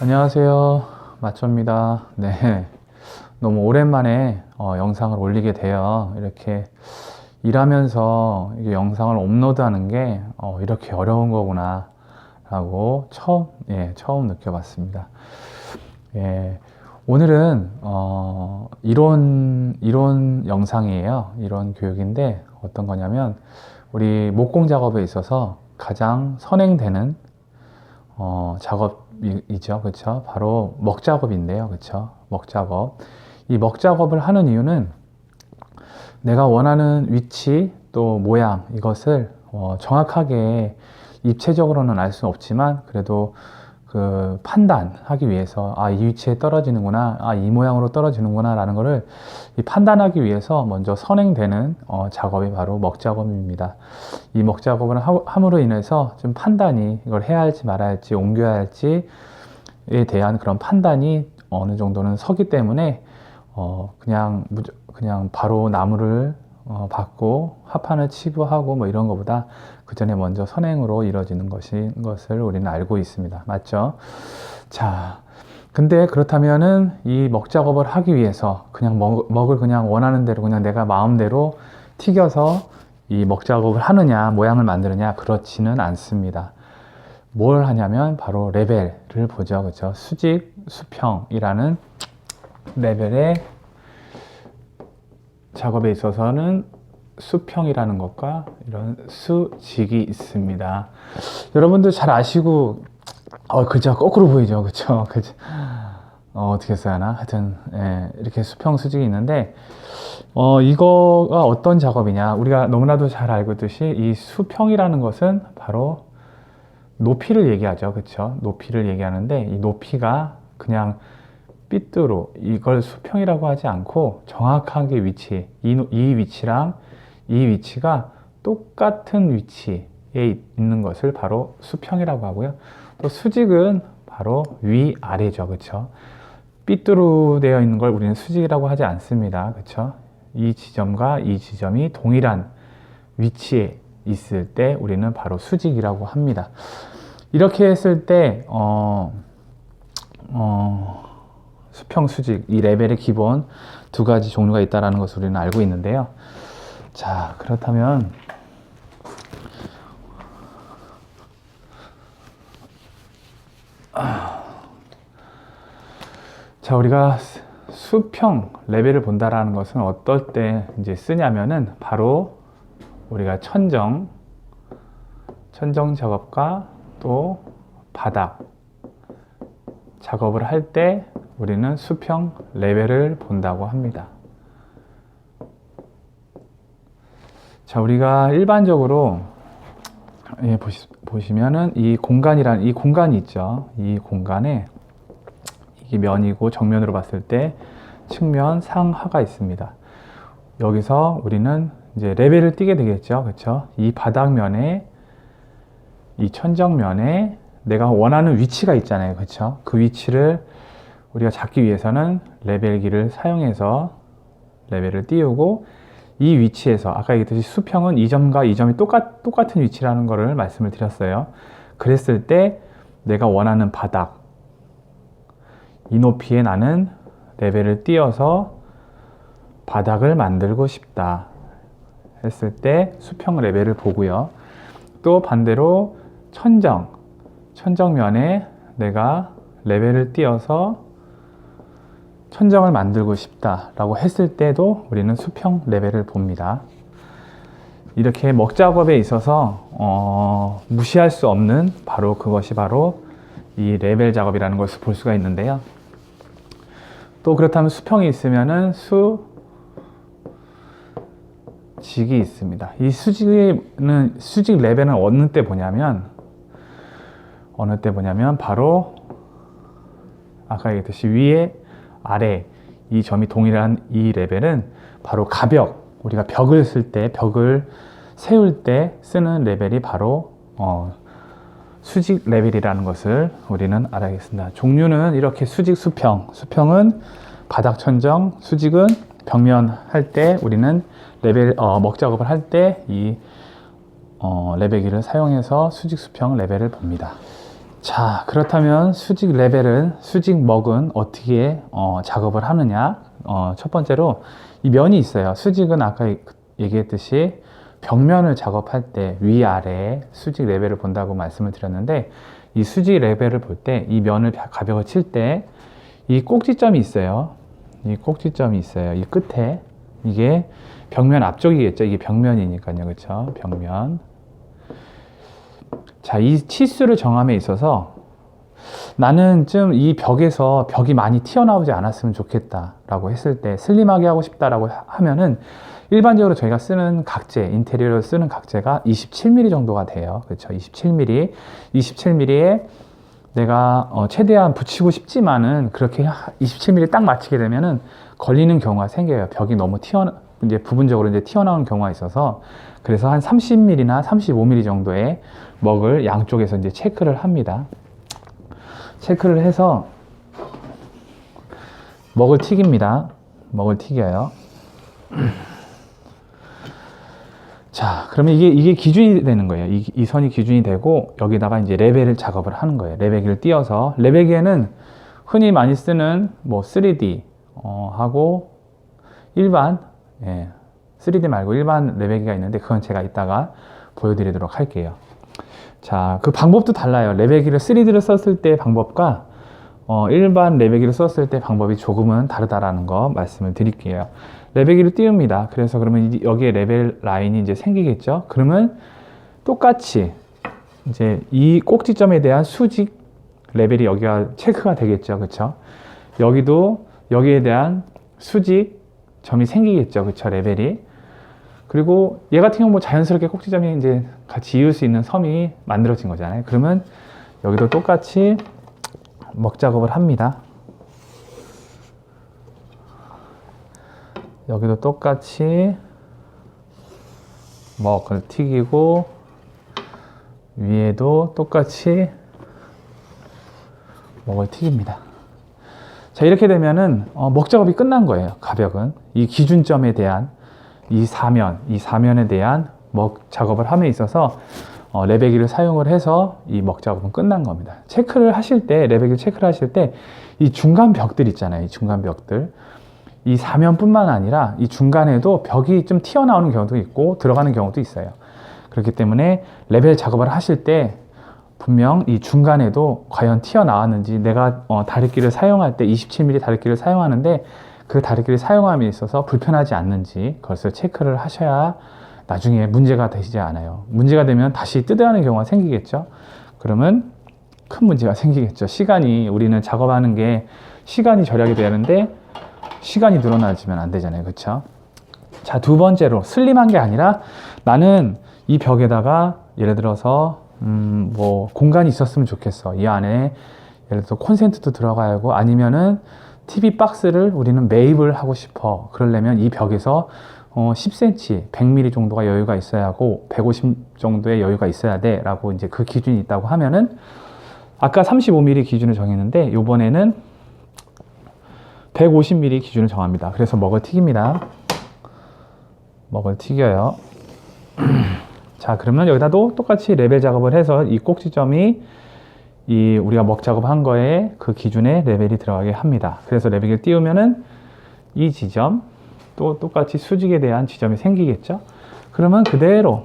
안녕하세요. 마초입니다. 네. 너무 오랜만에 영상을 올리게 돼요. 이렇게 일하면서 이게 영상을 업로드하는 게 이렇게 어려운 거구나 라고 처음 느껴봤습니다. 예, 오늘은 이론 영상이에요. 이론 교육인데 어떤 거냐면 우리 목공 작업에 있어서 가장 선행되는 작업이죠. 그쵸? 바로 먹 작업인데요. 그쵸? 먹 작업. 이 먹 작업을 하는 이유는 내가 원하는 위치 또 모양 이것을 정확하게 입체적으로는 알 수는 없지만 그래도 그 판단하기 위해서 이 위치에 떨어지는구나, 이 모양으로 떨어지는구나 라는 거를 판단하기 위해서 먼저 선행되는 작업이 바로 먹 작업입니다. 이 먹 작업을 함으로 인해서 좀 판단이 이걸 해야 할지 말아야 할지 옮겨야 할지에 대한 그런 판단이 어느 정도는 서기 때문에 그냥 바로 나무를 받고 합판을 치고 하고 뭐 이런 것보다 그 전에 먼저 선행으로 이루어지는 것을 우리는 알고 있습니다. 맞죠? 자, 근데 그렇다면은 이 먹 작업을 하기 위해서 그냥 먹을 그냥 원하는 대로 그냥 내가 마음대로 튀겨서 이 먹 작업을 하느냐, 모양을 만드느냐, 그렇지는 않습니다. 뭘 하냐면 바로 레벨을 보죠. 그렇죠? 수직, 수평이라는 레벨의 작업에 있어서는 수평이라는 것과 이런 수직이 있습니다. 여러분들 잘 아시고, 글자가 거꾸로 보이죠. 그쵸? 어떻게 써야 하나? 하여튼, 예, 이렇게 수평, 수직이 있는데, 이거가 어떤 작업이냐. 우리가 너무나도 잘 알고 있듯이 이 수평이라는 것은 바로 높이를 얘기하죠. 그쵸? 높이를 얘기하는데, 이 높이가 그냥 삐뚤어 이걸 수평이라고 하지 않고 정확하게 위치, 이 위치랑 이 위치가 똑같은 위치에 있는 것을 바로 수평이라고 하고요. 또 수직은 바로 위아래죠. 그쵸? 삐뚤어 되어 있는 걸 우리는 수직이라고 하지 않습니다. 그쵸? 이 지점과 이 지점이 동일한 위치에 있을 때 우리는 바로 수직이라고 합니다. 이렇게 했을 때 수평, 수직, 이 레벨의 기본 두 가지 종류가 있다는 것을 우리는 알고 있는데요. 자, 그렇다면 자, 우리가 수평 레벨을 본다라는 것은 어떨 때 이제 쓰냐면은 바로 우리가 천정 작업과 또 바닥 작업을 할 때 우리는 수평 레벨을 본다고 합니다. 자, 우리가 일반적으로 보시면은 이 공간이 있죠. 이 공간에 이게 면이고 정면으로 봤을 때 측면, 상하가 있습니다. 여기서 우리는 이제 레벨을 띄게 되겠죠. 그렇죠? 이 바닥면에 이 천정면에 내가 원하는 위치가 있잖아요. 그렇죠? 그 위치를 우리가 잡기 위해서는 레벨기를 사용해서 레벨을 띄우고 이 위치에서 아까 얘기했듯이 수평은 이 점과 이 점이 똑같은 위치라는 것을 말씀을 드렸어요. 그랬을 때 내가 원하는 바닥 이 높이에 나는 레벨을 띄어서 바닥을 만들고 싶다 했을 때 수평 레벨을 보고요. 또 반대로 천정면에 내가 레벨을 띄어서 천정을 만들고 싶다라고 했을 때도 우리는 수평 레벨을 봅니다. 이렇게 먹 작업에 있어서 무시할 수 없는 그것이 바로 이 레벨 작업이라는 것을 볼 수가 있는데요. 또 그렇다면 수평이 있으면은 수직이 있습니다. 이 수직 레벨은 어느 때 보냐면 바로 아까 얘기했듯이 위에 아래 이 점이 동일한 이 레벨은 바로 가벽, 우리가 벽을 세울 때 쓰는 레벨이 바로 수직 레벨이라는 것을 우리는 알아야겠습니다. 종류는 이렇게 수직, 수평은 바닥 천정, 수직은 벽면 할 때 우리는 먹 작업을 할 때 이 레벨기를 사용해서 수직, 수평 레벨을 봅니다. 자, 그렇다면 수직 레벨은, 수직 먹은 어떻게 작업을 하느냐? 첫 번째로 이 면이 있어요. 수직은 아까 얘기했듯이 벽면을 작업할 때 위아래 수직 레벨을 본다고 말씀을 드렸는데, 이 수직 레벨을 볼 때 이 면을 가벽을 칠 때 이 꼭지점이 있어요. 이 꼭지점이 있어요. 이 끝에. 이게 벽면 앞쪽이겠죠. 이게 벽면이니까요. 그렇죠? 벽면. 자, 이 치수를 정함에 있어서 나는 좀 이 벽에서 벽이 많이 튀어나오지 않았으면 좋겠다 라고 했을 때, 슬림하게 하고 싶다라고 하면은 일반적으로 저희가 쓰는 각재, 인테리어로 쓰는 각재가 27mm 정도가 돼요. 그렇죠? 27mm. 27mm에 내가 최대한 붙이고 싶지만은 그렇게 27mm 딱 맞추게 되면은 걸리는 경우가 생겨요. 벽이 너무 이제 부분적으로 이제 튀어나오는 경우가 있어서, 그래서 한 30mm나 35mm 정도의 먹을 양쪽에서 이제 체크를 합니다. 체크를 해서 먹을 튀깁니다. 먹을 튀겨요. 자, 그러면 이게 기준이 되는 거예요. 이 선이 기준이 되고, 여기다가 이제 레벨을 작업을 하는 거예요. 레벨기를 띄워서. 레벨기에는 흔히 많이 쓰는 뭐 3D 하고 일반, 3D 말고 일반 레벨기가 있는데, 그건 제가 이따가 보여드리도록 할게요. 자, 그 방법도 달라요. 레벨기를 3D를 썼을 때 방법과 일반 레벨기를 썼을 때 방법이 조금은 다르다라는 거 말씀을 드릴게요. 레벨기를 띄웁니다. 그래서 그러면 여기에 레벨 라인이 이제 생기겠죠. 그러면 똑같이 이제 이 꼭지점에 대한 수직 레벨이 여기가 체크가 되겠죠. 그렇죠? 여기도 여기에 대한 수직 점이 생기겠죠. 그렇죠? 레벨이. 그리고 얘 같은 경우 뭐 자연스럽게 꼭지점이 이제 같이 이을 수 있는 섬이 만들어진 거잖아요. 그러면 여기도 똑같이 먹 작업을 합니다. 여기도 똑같이 먹을 튀기고, 위에도 똑같이 먹을 튀깁니다. 자, 이렇게 되면은 먹 작업이 끝난 거예요. 가벽은 이 기준점에 대한 이 사면에 대한 먹 작업을 함에 있어서 레벨기를 사용을 해서 이 먹 작업은 끝난 겁니다. 체크를 하실 때, 레벨기를 체크를 하실 때 이 중간 벽들 있잖아요. 이 중간 벽들, 이 사면뿐만 아니라 이 중간에도 벽이 좀 튀어나오는 경우도 있고 들어가는 경우도 있어요. 그렇기 때문에 레벨 작업을 하실 때 분명 이 중간에도 과연 튀어나왔는지, 내가 다리끼를 사용할 때 27mm 다리끼를 사용하는데 그 다리끼를 사용함에 있어서 불편하지 않는지 그것을 체크를 하셔야 나중에 문제가 되시지 않아요. 문제가 되면 다시 뜯어야 하는 경우가 생기겠죠. 그러면 큰 문제가 생기겠죠. 우리는 작업하는 게 시간이 절약이 되는데 시간이 늘어나지면 안 되잖아요. 그렇죠? 자, 두 번째로 슬림한 게 아니라 나는 이 벽에다가 예를 들어서 뭐 공간이 있었으면 좋겠어. 이 안에 예를 들어서 콘센트도 들어가고, 아니면은 TV 박스를 우리는 매입을 하고 싶어. 그러려면 이 벽에서 10cm, 100mm 정도가 여유가 있어야 하고 150 정도의 여유가 있어야 돼 라고 이제 그 기준이 있다고 하면은, 아까 35mm 기준을 정했는데 요번에는 150mm 기준을 정합니다. 그래서 먹을 튀깁니다. 먹을 튀겨요. 자, 그러면 여기다도 똑같이 레벨 작업을 해서 이 꼭지점이 우리가 먹 작업한 거에 그 기준에 레벨이 들어가게 합니다. 그래서 레벨을 띄우면은 이 지점, 또 똑같이 수직에 대한 지점이 생기겠죠. 그러면 그대로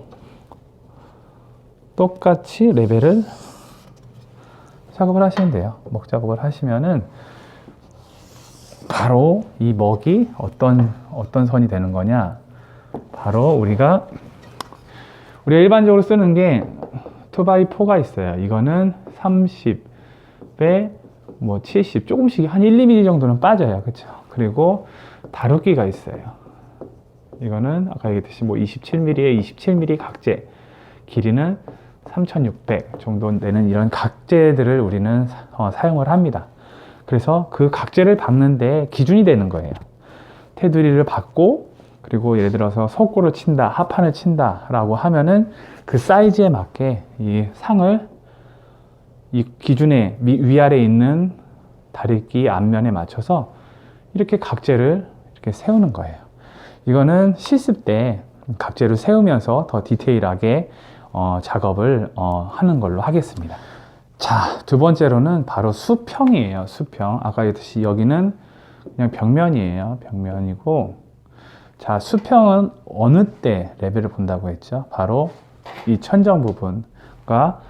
똑같이 레벨을 작업을 하시면 돼요. 먹 작업을 하시면은 바로 이 먹이 어떤 선이 되는 거냐, 바로 우리가 일반적으로 쓰는 게 2x4가 있어요. 이거는 30에 뭐 70, 조금씩 한 1, 2mm 정도는 빠져요. 그렇죠? 그리고 다루기가 있어요. 이거는 아까 얘기했듯이 뭐 27mm에 27mm 각재, 길이는 3600 정도 되는 이런 각재들을 우리는 사용을 합니다. 그래서 그 각재를 박는데 기준이 되는 거예요. 테두리를 박고, 그리고 예를 들어서 석고를 친다, 하판을 친다 라고 하면은 그 사이즈에 맞게 이 상을 이 기준의 위아래에 있는 다리끼 앞면에 맞춰서 이렇게 각재를 이렇게 세우는 거예요. 이거는 실습 때 각재를 세우면서 더 디테일하게 작업을 하는 걸로 하겠습니다. 자, 두 번째로는 바로 수평이에요. 수평. 아까 얘기했듯이 여기는 그냥 벽면이에요. 벽면이고, 자, 수평은 어느 때 레벨을 본다고 했죠? 바로 이 천정 부분과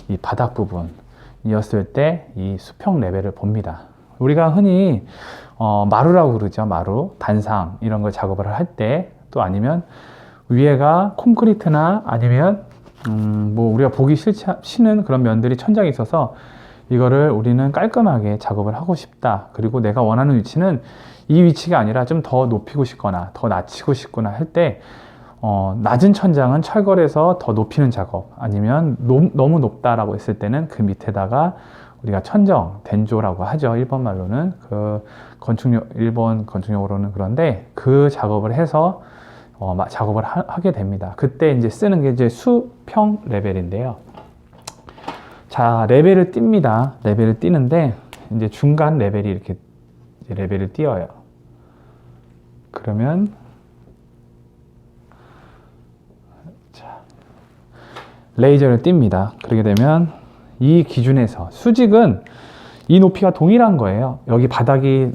이 바닥 부분이었을 때 이 수평 레벨을 봅니다. 우리가 흔히 마루라고 그러죠. 마루, 단상 이런 걸 작업을 할 때, 또 아니면 위에가 콘크리트나 아니면 뭐 우리가 보기 싫는 그런 면들이 천장에 있어서 이거를 우리는 깔끔하게 작업을 하고 싶다. 그리고 내가 원하는 위치는 이 위치가 아니라 좀 더 높이고 싶거나 더 낮추고 싶거나 할 때 낮은 천장은 철거해서 더 높이는 작업, 아니면 너무 높다라고 했을 때는 그 밑에다가 우리가 천정, den조라고 하죠. 일본 말로는 일본 건축용어로는. 그런데 그 작업을 해서 작업을 하게 됩니다. 그때 이제 쓰는 게 이제 수평 레벨인데요. 자, 레벨을 띱니다. 레벨을 띄는데 이제 중간 레벨이 이렇게 이제 레벨을 띄어요. 그러면 자, 레이저를 띱니다. 그렇게 되면 이 기준에서 수직은 이 높이가 동일한 거예요. 여기 바닥이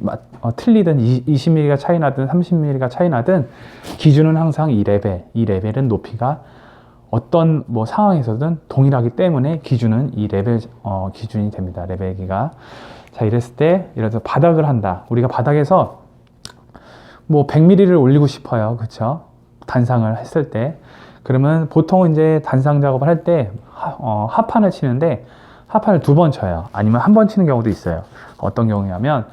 틀리든 20mm가 차이 나든 30mm가 차이 나든 기준은 항상 이 레벨은 높이가 어떤 뭐 상황에서든 동일하기 때문에 기준은 이 레벨 기준이 됩니다. 레벨기가. 자, 이랬을 때 예를 들어서 바닥을 한다. 우리가 바닥에서 뭐 100mm를 올리고 싶어요. 그쵸? 단상을 했을 때. 그러면 보통 이제 단상 작업을 할 때 합판을 치는데 합판을 2번 쳐요. 아니면 1번 치는 경우도 있어요. 어떤 경우냐면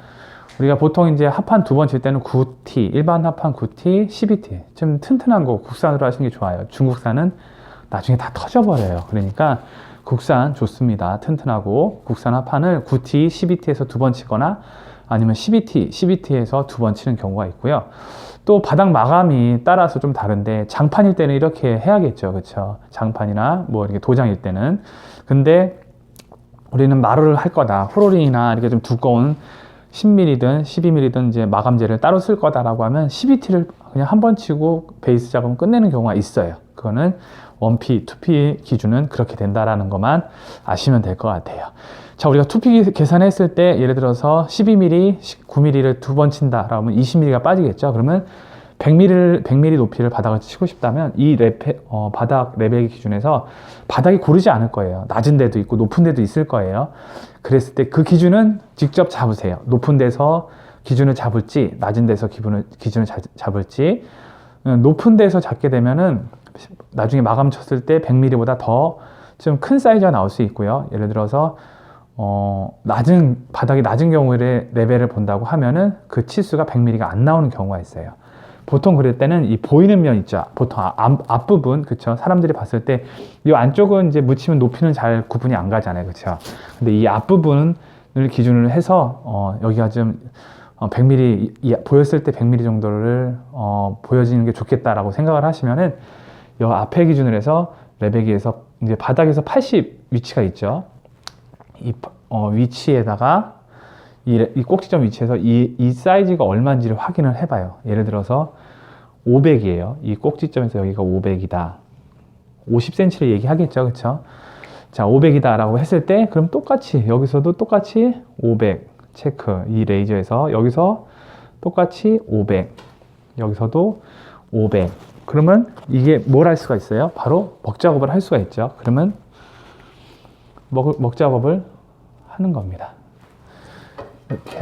우리가 보통 이제 합판 2번 칠 때는 9T, 일반 합판 9T, 12T 좀 튼튼한 거 국산으로 하시는 게 좋아요. 중국산은 나중에 다 터져버려요. 그러니까 국산 좋습니다. 튼튼하고 국산 합판을 9T, 12T에서 2번 치거나 아니면 12T에서 2번 치는 경우가 있고요. 또 바닥 마감이 따라서 좀 다른데 장판일 때는 이렇게 해야겠죠. 그렇죠? 장판이나 뭐 이렇게 도장일 때는. 근데 우리는 마루를 할 거다. 플로링이나 이렇게 좀 두꺼운 10mm든 12mm든 이제 마감재를 따로 쓸 거다라고 하면 12T를 그냥 한 번 치고 베이스 작업을 끝내는 경우가 있어요. 그거는 1P, 2P 기준은 그렇게 된다라는 것만 아시면 될 것 같아요. 자, 우리가 2P 계산했을 때 예를 들어서 12mm, 9mm를 2번 친다 라면 20mm가 빠지겠죠. 그러면 100mm 높이를 바닥을 치고 싶다면 이 바닥 레벨 기준에서 바닥이 고르지 않을 거예요. 낮은 데도 있고 높은 데도 있을 거예요. 그랬을 때 그 기준은 직접 잡으세요. 높은 데서 기준을 잡을지 낮은 데서 기준을 잡을지. 높은 데서 잡게 되면은 나중에 마감 쳤을 때 100mm보다 더 좀 큰 사이즈가 나올 수 있고요. 예를 들어서 바닥이 낮은 경우에 레벨을 본다고 하면은 그 치수가 100mm가 안 나오는 경우가 있어요. 보통 그럴 때는 이 보이는 면 있죠. 보통 앞부분, 그쵸? 사람들이 봤을 때 이 안쪽은 이제 묻히면 높이는 잘 구분이 안 가잖아요. 그쵸? 근데 이 앞부분을 기준으로 해서 여기가 좀 100mm, 보였을 때 100mm 정도를 보여지는 게 좋겠다라고 생각을 하시면은 이 앞에 기준으로 해서 레벨기에서 이제 바닥에서 80 위치가 있죠. 이 위치에다가 이 꼭지점 위치에서 이 사이즈가 얼마인지를 확인을 해봐요. 예를 들어서 500이에요. 이 꼭지점에서 여기가 500이다. 50cm를 얘기하겠죠. 그쵸? 자, 500이다 라고 했을 때 그럼 똑같이 여기서도 똑같이 500 체크. 이 레이저에서 여기서 똑같이 500, 여기서도 500. 그러면 이게 뭘 할 수가 있어요? 바로 먹 작업을 할 수가 있죠. 그러면 먹 작업을 하는 겁니다. 이렇게.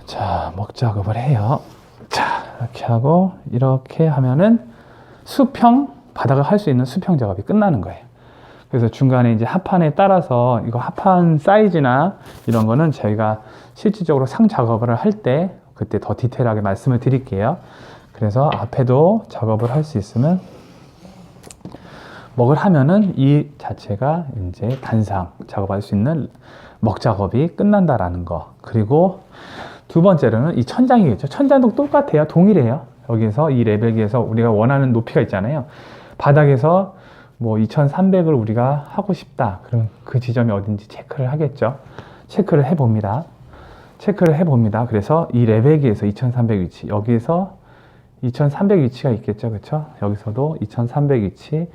자, 먹 작업을 해요. 자, 이렇게 하고 이렇게 하면은 수평, 바닥을 할 수 있는 수평 작업이 끝나는 거예요. 그래서 중간에 이제 합판에 따라서 이거 합판 사이즈나 이런 거는 저희가 실질적으로 상 작업을 할 때 그때 더 디테일하게 말씀을 드릴게요. 그래서 앞에도 작업을 할 수 있으면 먹을 하면은 이 자체가 이제 단상 작업할 수 있는 먹 작업이 끝난다라는 거. 그리고 두 번째로는 이 천장이겠죠. 천장도 똑같아요. 동일해요. 여기서 이 레벨기에서 우리가 원하는 높이가 있잖아요. 바닥에서 뭐 2300을 우리가 하고 싶다. 그럼 그 지점이 어딘지 체크를 하겠죠. 체크를 해봅니다. 그래서 이 레벨기에서 2300 위치, 여기에서 2300 위치가 있겠죠. 그쵸? 여기서도 2300 위치,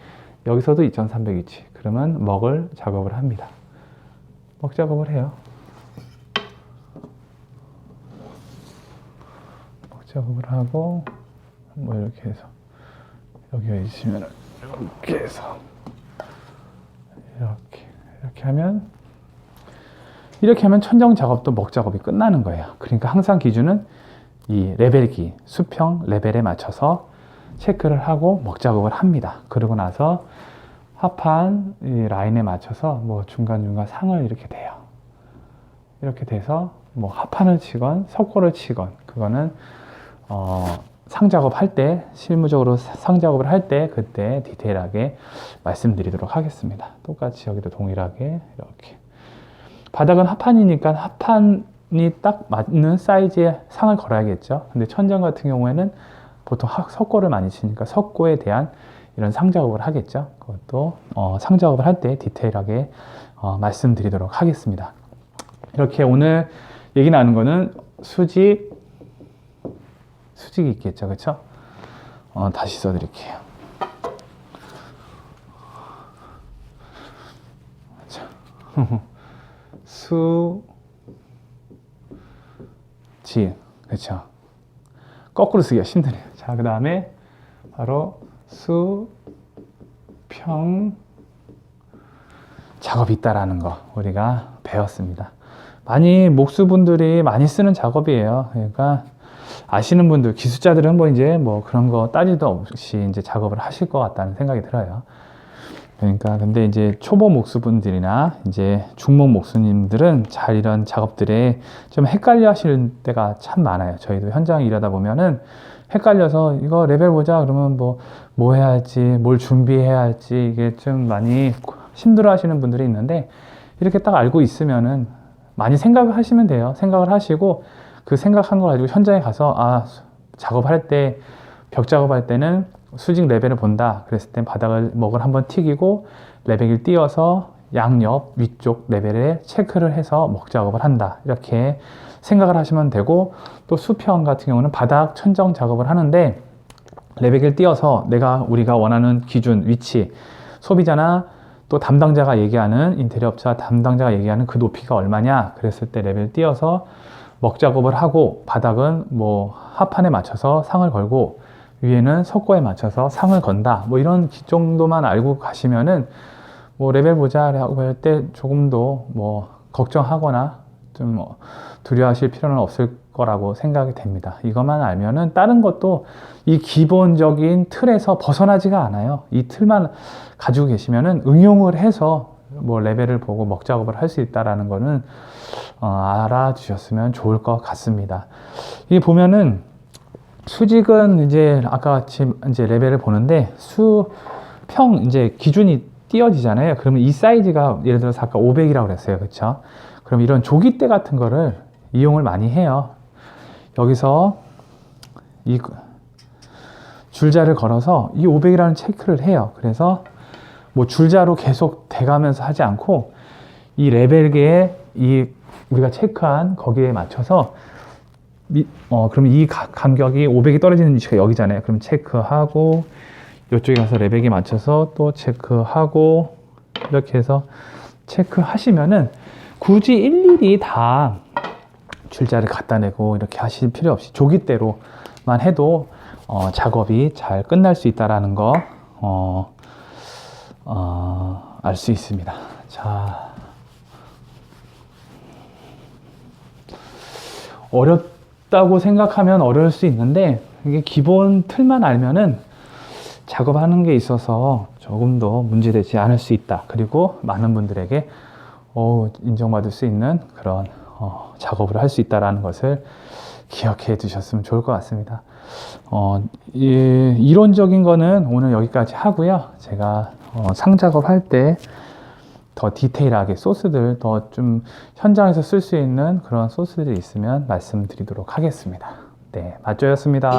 여기서도 2300 위치. 그러면 먹을 작업을 합니다. 먹 작업을 해요. 먹 작업을 하고 뭐 이렇게 해서 여기가 있으면 이렇게 해서 이렇게 하면 천정 작업도 먹 작업이 끝나는 거예요. 그러니까 항상 기준은 이 레벨기, 수평 레벨에 맞춰서 체크를 하고 먹 작업을 합니다. 그러고 나서 합판 이 라인에 맞춰서 뭐 중간중간 상을 이렇게 돼요. 이렇게 돼서 뭐 합판을 치건 석고를 치건 그거는 상 작업할 때, 실무적으로 상 작업을 할 때 그때 디테일하게 말씀드리도록 하겠습니다. 똑같이 여기도 동일하게 이렇게. 바닥은 합판이니까 합판이 딱 맞는 사이즈의 상을 걸어야겠죠. 근데 천정 같은 경우에는 보통 석고를 많이 치니까 석고에 대한 이런 상 작업을 하겠죠. 그것도 상 작업을 할 때 디테일하게 말씀드리도록 하겠습니다. 이렇게 오늘 얘기 나눈 거는 수직이 있겠죠. 그렇죠? 다시 써드릴게요. 자, 수직, 그렇죠? 거꾸로 쓰기가 힘드네요. 자, 그 다음에 바로 수평 작업이 있다라는 거 우리가 배웠습니다. 많이 목수분들이 많이 쓰는 작업이에요. 그러니까 아시는 분들, 기술자들은 뭐 이제 뭐 그런 거 따지도 없이 이제 작업을 하실 것 같다는 생각이 들어요. 그러니까 근데 이제 초보 목수분들이나 이제 중목 목수님들은 잘 이런 작업들에 좀 헷갈려 하시는 때가 참 많아요. 저희도 현장 일하다 보면은 헷갈려서 이거 레벨 보자 그러면 뭐 해야 할지, 뭘 준비해야 할지 이게 좀 많이 힘들어 하시는 분들이 있는데 이렇게 딱 알고 있으면은 많이 생각을 하시면 돼요. 생각을 하시고 그 생각한 걸 가지고 현장에 가서 작업할 때, 벽 작업할 때는 수직 레벨을 본다. 그랬을 땐 바닥을 먹을 한번 튀기고 레벨을 띄워서 양옆 위쪽 레벨에 체크를 해서 먹 작업을 한다. 이렇게 생각을 하시면 되고 또 수평 같은 경우는 바닥 천정 작업을 하는데 레벨을 띄워서 우리가 원하는 기준, 위치, 소비자나 또 담당자가 얘기하는 인테리어 업자 담당자가 얘기하는 그 높이가 얼마냐 그랬을 때 레벨 띄워서 먹 작업을 하고 바닥은 뭐 합판에 맞춰서 상을 걸고 위에는 석고에 맞춰서 상을 건다. 뭐 이런 정도만 알고 가시면은 뭐 레벨 보자라고 할 때 조금도 뭐 걱정하거나 좀 뭐 두려워하실 필요는 없을 거라고 생각이 됩니다. 이것만 알면은 다른 것도 이 기본적인 틀에서 벗어나지가 않아요. 이 틀만 가지고 계시면은 응용을 해서 뭐 레벨을 보고 먹 작업을 할 수 있다라는 거는 알아주셨으면 좋을 것 같습니다. 이게 보면은 수직은 이제 아까 같이 이제 레벨을 보는데 수평 이제 기준이 띄어지잖아요. 그러면 이 사이즈가 예를 들어서 아까 500이라고 그랬어요. 그렇죠? 그럼 이런 조기대 같은 거를 이용을 많이 해요. 여기서 이 줄자를 걸어서 이 500이라는 체크를 해요. 그래서 뭐 줄자로 계속 대가면서 하지 않고 이 레벨계에 우리가 체크한 거기에 맞춰서 그럼 이 간격이 500이 떨어지는 위치가 여기잖아요. 그럼 체크하고 이쪽에 가서 레벨에 맞춰서 또 체크하고 이렇게 해서 체크하시면은 굳이 일일이 다 줄자를 갖다 내고 이렇게 하실 필요 없이 조기대로만 해도 작업이 잘 끝날 수 있다라는 거 알 수 있습니다. 자, 어렵다고 생각하면 어려울 수 있는데 이게 기본 틀만 알면은 작업하는 게 있어서 조금도 문제되지 않을 수 있다. 그리고 많은 분들에게 인정받을 수 있는 그런 작업을 할 수 있다라는 것을 기억해 두셨으면 좋을 것 같습니다. 이론적인 거는 오늘 여기까지 하고요. 제가 상 작업할 때 더 디테일하게 소스들 더 좀 현장에서 쓸 수 있는 그런 소스들이 있으면 말씀드리도록 하겠습니다. 네, 맞조였습니다.